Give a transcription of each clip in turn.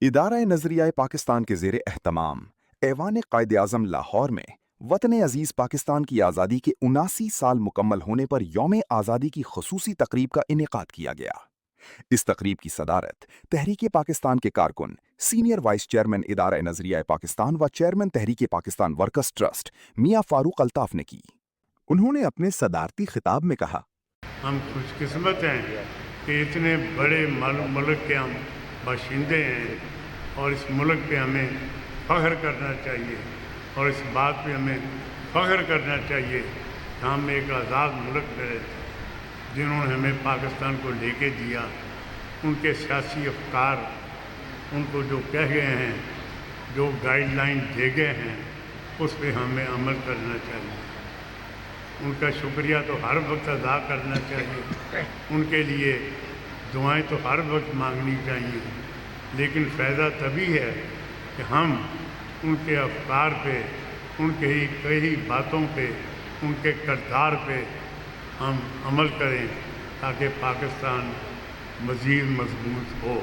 ادارہ نظریہ پاکستان کے زیر اہتمام ایوان قائد اعظم لاہور میں وطن عزیز پاکستان کی آزادی کے 79 سال مکمل ہونے پر یوم آزادی کی خصوصی تقریب کا انعقاد کیا گیا۔ اس تقریب کی صدارت تحریک پاکستان کے کارکن، سینئر وائس چیئرمین ادارہ نظریہ پاکستان و چیئرمین تحریک پاکستان ورکرز ٹرسٹ میاں فاروق الطاف نے کی۔ انہوں نے اپنے صدارتی خطاب میں کہا، ہم خوش قسمت ہیں کہ اتنے بڑے ملک کے ہم باشندے ہیں، اور اس ملک پہ ہمیں فخر کرنا چاہیے، اور اس بات پہ ہمیں فخر کرنا چاہیے کہ ہم ایک آزاد ملک میں رہتے ہیں۔ جنہوں نے ہمیں پاکستان کو لے کے دیا، ان کے سیاسی افکار، ان کو جو کہہ گئے ہیں، جو گائیڈ لائن دے گئے ہیں، اس پہ ہمیں عمل کرنا چاہیے۔ ان کا شکریہ تو ہر وقت ادا کرنا چاہیے، ان کے لیے دعائیں تو ہر وقت مانگنی چاہیے، لیکن فائدہ تبھی ہے کہ ہم ان کے افکار پہ، ان کے کئی باتوں پہ، ان کے کردار پہ ہم عمل کریں تاکہ پاکستان مزید مضبوط ہو۔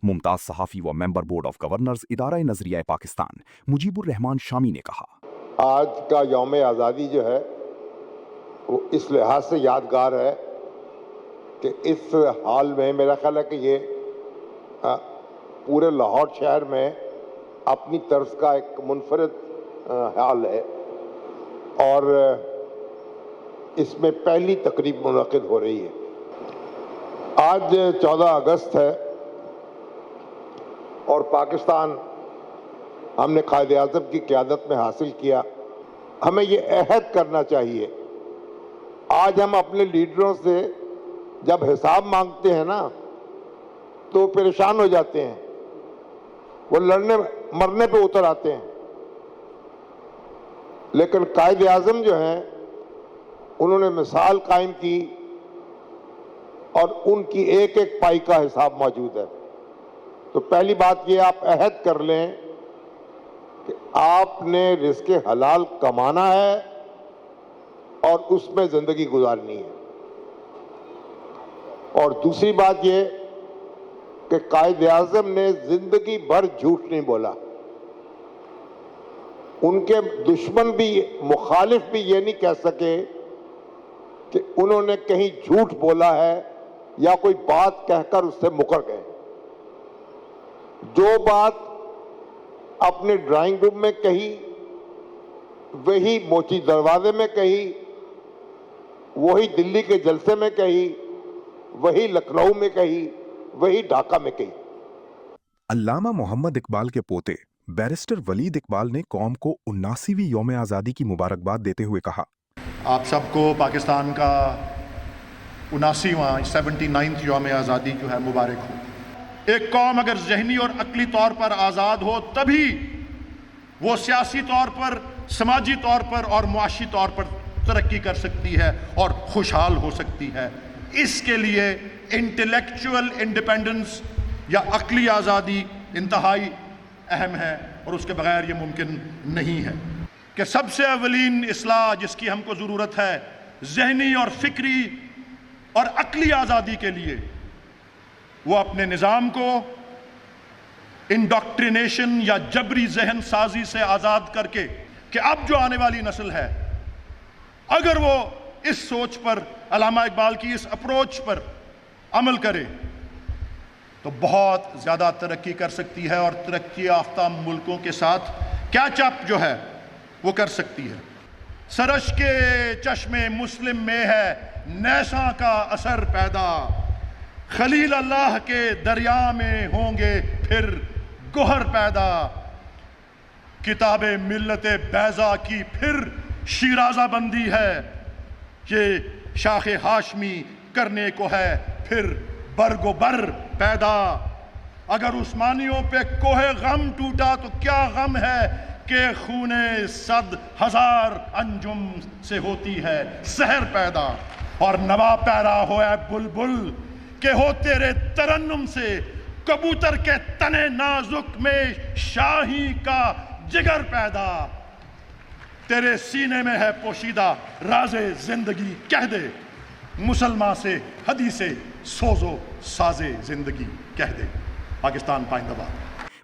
ممتاز صحافی و ممبر بورڈ آف گورنرز ادارہ نظریہ پاکستان مجیب الرحمان شامی نے کہا، آج کا یوم آزادی جو ہے وہ اس لحاظ سے یادگار ہے کہ اس حال میں میرا خیال ہے کہ یہ پورے لاہور شہر میں اپنی طرز کا ایک منفرد حال ہے، اور اس میں پہلی تقریب منعقد ہو رہی ہے۔ آج 14 اگست ہے اور پاکستان ہم نے قائد اعظم کی قیادت میں حاصل کیا۔ ہمیں یہ عہد کرنا چاہیے، آج ہم اپنے لیڈروں سے جب حساب مانگتے ہیں نا تو پریشان ہو جاتے ہیں، وہ لڑنے مرنے پہ اتر آتے ہیں، لیکن قائد اعظم جو ہیں انہوں نے مثال قائم کی اور ان کی ایک ایک پائی کا حساب موجود ہے۔ تو پہلی بات یہ آپ عہد کر لیں کہ آپ نے رزق حلال کمانا ہے اور اس میں زندگی گزارنی ہے۔ اور دوسری بات یہ کہ قائد اعظم نے زندگی بھر جھوٹ نہیں بولا۔ ان کے دشمن بھی، مخالف بھی یہ نہیں کہہ سکے کہ انہوں نے کہیں جھوٹ بولا ہے یا کوئی بات کہہ کر اس سے مکر گئے۔ جو بات اپنے ڈرائنگ روم میں کہی، وہی موچی دروازے میں کہی، وہی دلی کے جلسے میں کہی، وہی لکھنؤ میں کہی، وہی ڈھاکہ میں کہی۔ علامہ محمد اقبال کے پوتے بیرسٹر ولید اقبال نے قوم کو 79ویں یوم آزادی کی مبارکباد دیتے ہوئے کہا، آپ سب کو پاکستان کا 79واں 79 یوم آزادی جو ہے مبارک ہو۔ ایک قوم اگر ذہنی اور عقلی طور پر آزاد ہو تبھی وہ سیاسی طور پر، سماجی طور پر اور معاشی طور پر ترقی کر سکتی ہے اور خوشحال ہو سکتی ہے۔ اس کے لیے انٹلیکچول انڈیپینڈنس یا عقلی آزادی انتہائی اہم ہے، اور اس کے بغیر یہ ممکن نہیں ہے کہ سب سے اولین اصلاح جس کی ہم کو ضرورت ہے ذہنی اور فکری اور عقلی آزادی کے لیے، وہ اپنے نظام کو انڈاکٹرینیشن یا جبری ذہن سازی سے آزاد کر کے کہ اب جو آنے والی نسل ہے اگر وہ اس سوچ پر، علامہ اقبال کی اس اپروچ پر عمل کرے تو بہت زیادہ ترقی کر سکتی ہے، اور ترقی یافتہ ملکوں کے ساتھ کیچ اپ جو ہے وہ کر سکتی ہے۔ سرش کے چشم مسلم میں ہے نیساں کا اثر پیدا، خلیل اللہ کے دریا میں ہوں گے پھر گوہر پیدا، کتاب ملت بیضا کی پھر شیرازہ بندی ہے، یہ شاخ ہاشمی کرنے کو ہے پھر برگ و بر پیدا۔ اگر عثمانیوں پہ کوہ غم ٹوٹا تو کیا غم ہے کہ خون 100,000 انجم سے ہوتی ہے سحر پیدا، اور نوا پیرا ہو اے بلبل کہ ہو تیرے ترنم سے کبوتر کے تنے نازک میں شاہی کا جگر پیدا، تیرے سینے میں ہے پوشیدہ راز زندگی، کہہ دے مسلمان سے حدیث سوز و ساز زندگی، کہہ دے۔ پاکستان پائندہ باد۔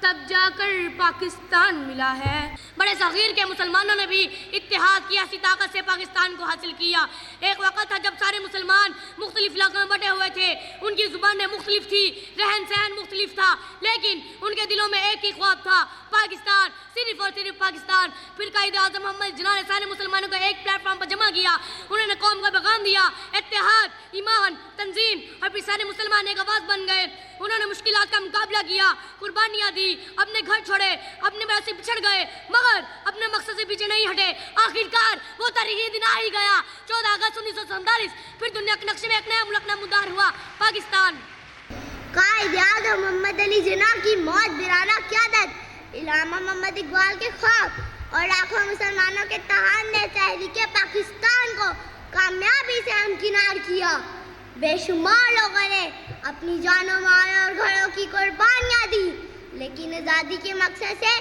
تب جا کر پاکستان ملا ہے۔ بڑے صغیر کے مسلمانوں نے بھی اتحاد کی ایسی طاقت سے پاکستان کو حاصل کیا۔ ایک وقت تھا جب سارے مسلمان مختلف علاقوں میں بٹے ہوئے تھے، ان کی زبانیں مختلف تھی، رہن سہن مختلف تھا، لیکن ان کے دلوں میں ایک ہی خواب تھا، پاکستان، صرف اور صرف پاکستان۔ پھر قائد اعظم محمد جناح نے سارے مسلمانوں کو ایک پلیٹ فارم پر جمع کیا، انہوں نے قوم کا پیغام دیا، اتحاد، ایمان، تنظیم، اور پھر سارے مسلمان ایک آواز بن گئے۔ انہوں نے مشکلات کا مقابلہ کیا، قربانیاں دی، اپنے گھر چھوڑے، اپنے بڑے سے بچھڑ گئے، مگر اپنے مقصد سے پیچھے نہیں ہٹے۔ آخرکار وہ تاریخی دن آ ہی گیا، 14 اگست 1947۔ پھر دنیا کے نقشے میں ایک نیا ملک نمودار ہوا، پاکستان۔ قائد اعظم محمد علی جناح کی موت برانہ قیادت، علامہ محمد اقبال کے خواب اور لاکھوں مسلمانوں کے اتحاد نے تحریک پاکستان کو کامیابی سے ہمکنار کیا۔ بے شمار لوگوں نے اپنی جانوں مال اور گھروں کی قربانیاں دی، لیکن آزادی کے مقصد سے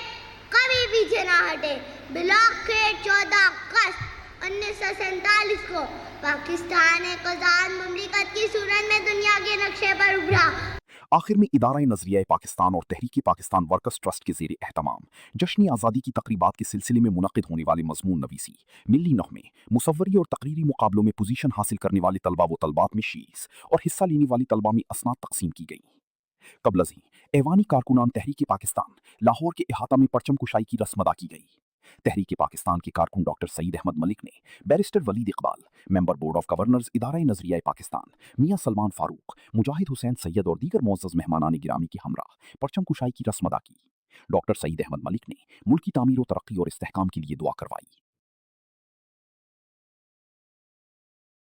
کبھی پیچھے نہ ہٹے۔ بالآخر 14 اگست 1947 کو پاکستان ایک آزاد مملکت کی صورت میں دنیا کے نقشے پر ابھرا۔ آخر میں ادارہ نظریہ پاکستان اور تحریک پاکستان ورکرز ٹرسٹ کے زیر اہتمام جشن آزادی کی تقریبات کے سلسلے میں منعقد ہونے والے مضمون نویسی، ملی نغمے، مصوری اور تقریری مقابلوں میں پوزیشن حاصل کرنے والے طلبہ و طلبات میں شیز اور حصہ لینے والی طلبہ میں اسناد تقسیم کی گئی۔ قبل ازیں ایوانی کارکنان تحریک پاکستان لاہور کے احاطہ میں پرچم کشائی کی رسم ادا کی گئی۔ تحریک پاکستان کے کارکن ڈاکٹر سعید احمد ملک نے barrister Walid Iqbal, member board of governors ادارہ نظریہ پاکستان میاں سلمان فاروق، مجاہد حسین سید اور دیگر معزز مہمانان گرامی کے ہمراہ پرچم کشائی کی رسم ادا کی۔ ڈاکٹر سعید احمد ملک نے ملک کی تعمیر و ترقی اور استحکام کے لیے دعا کروائی۔